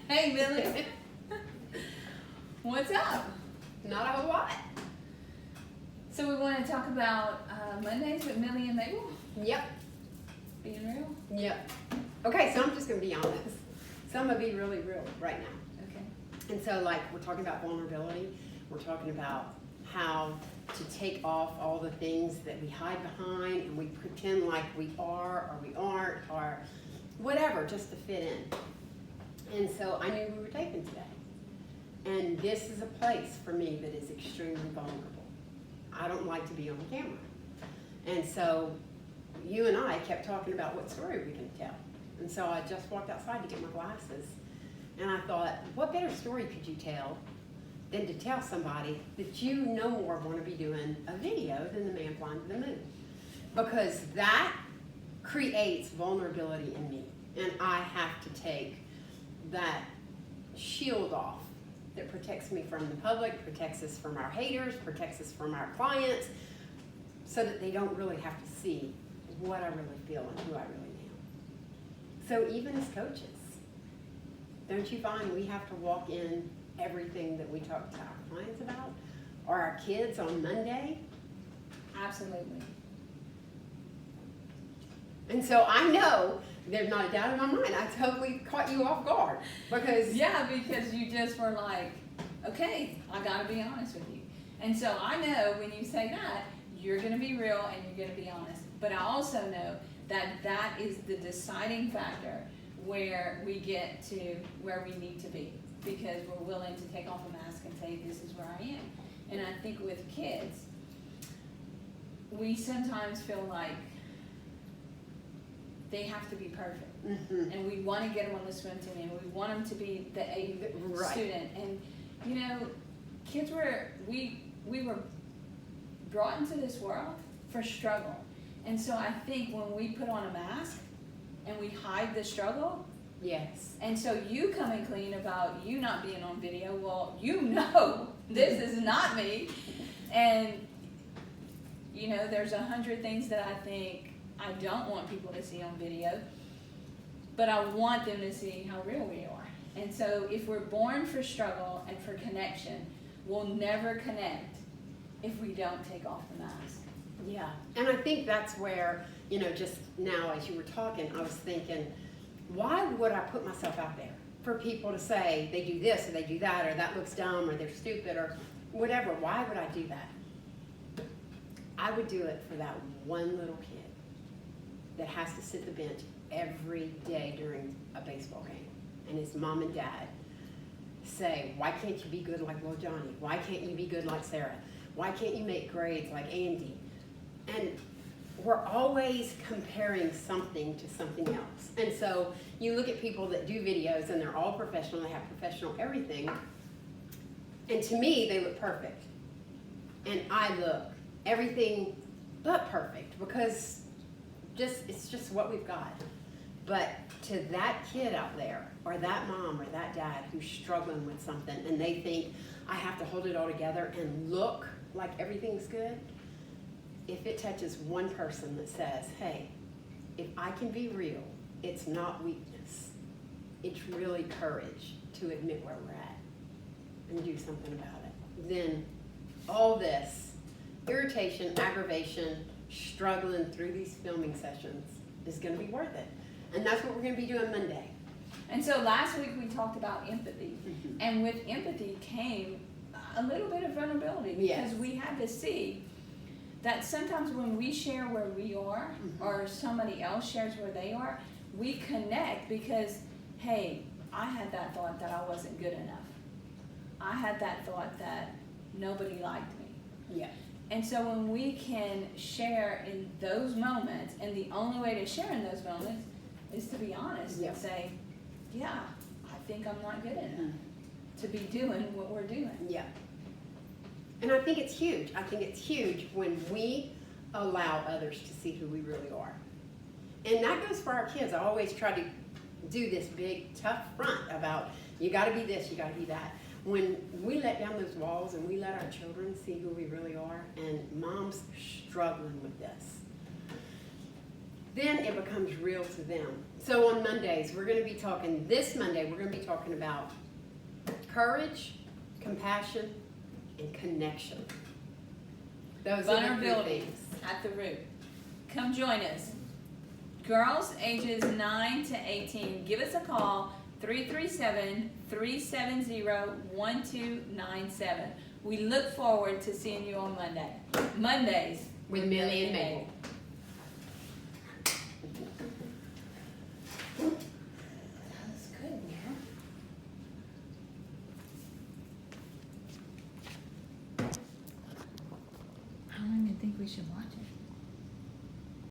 Hey, Millie. What's up? Not a whole lot. So we want to talk about Mondays with Millie and Mabel. Yep. Being real. Yep. Okay, so I'm just going to be honest. So I'm going to be really real right now. Okay. And so, like, we're talking about vulnerability. We're talking about how to take off all the things that we hide behind and we pretend like we are or we aren't or whatever, just to fit in. And so I knew we were taping today. And this is a place for me that is extremely vulnerable. I don't like to be on camera. And so you and I kept talking about what story we can tell. And so I just walked outside to get my glasses. And I thought, what better story could you tell than to tell somebody that you no more want to be doing a video than the man flying to the moon? Because that creates vulnerability in me. And I have to take that shield off that protects me from the public, protects us from our haters, protects us from our clients, so that they don't really have to see what I really feel and who I really am. So even as coaches, don't you find we have to walk in everything that we talk to our clients about, or our kids on Monday? Absolutely. And so I know there's not a doubt in my mind. I totally caught you off guard because because you just were like, okay, I got to be honest with you. And so I know when you say that, you're going to be real and you're going to be honest. But I also know that that is the deciding factor where we get to where we need to be, because we're willing to take off a mask and say, this is where I am. And I think with kids, we sometimes feel like they have to be perfect. Mm-hmm. And we want to get them on the swim team, and we want them to be the A Right. student. And, you know, kids we were brought into this world for struggle. And so I think when we put on a mask and we hide the struggle, Yes. and so you coming clean about you not being on video, well, you know this is not me. And, you know, there's 100 things that I think I don't want people to see on video, but I want them to see how real we are. And so if we're born for struggle and for connection, we'll never connect if we don't take off the mask. Yeah. And I think that's where, you know, just now as you were talking, I was thinking, why would I put myself out there for people to say they do this or they do that or that looks dumb or they're stupid or whatever? Why would I do that? I would do it for that one little kid that has to sit the bench every day during a baseball game, and his mom and dad say, why can't you be good like little Johnny? Why can't you be good like Sarah? Why can't you make grades like Andy? And we're always comparing something to something else. And so you look at people that do videos and they're all professional, they have professional everything, and to me they look perfect. And I look everything but perfect, because it's just what we've got. But to that kid out there, or that mom or that dad who's struggling with something and they think, I have to hold it all together and look like everything's good, if it touches one person that says, hey, if I can be real, it's not weakness, it's really courage to admit where we're at and do something about it, then all this irritation, aggravation, struggling through these filming sessions is going to be worth it. And that's what we're going to be doing Monday. And so last week we talked about empathy. Mm-hmm. And with empathy came a little bit of vulnerability, because Yes. we had to see that sometimes when we share where we are, Mm-hmm. or somebody else shares where they are, we connect because, hey, I had that thought that I wasn't good enough. I had that thought that nobody liked me. Yeah. And so when we can share in those moments, and the only way to share in those moments is to be honest Yeah. and say, yeah, I think I'm not good enough to be doing what we're doing. Yeah. And I think it's huge. I think it's huge when we allow others to see who we really are. And that goes for our kids. I always try to do this big, tough front about, you got to be this, you got to be that. When we let down those walls and we let our children see who we really are, and mom's struggling with this, then it becomes real to them. So on Mondays, this Monday, we're going to be talking about courage, compassion, and connection. Those are the three Vulnerability things. at the root. Come join us. Girls ages 9 to 18, give us a call, 337-370-1297. We look forward to seeing you on Mondays With Millie and Mabel.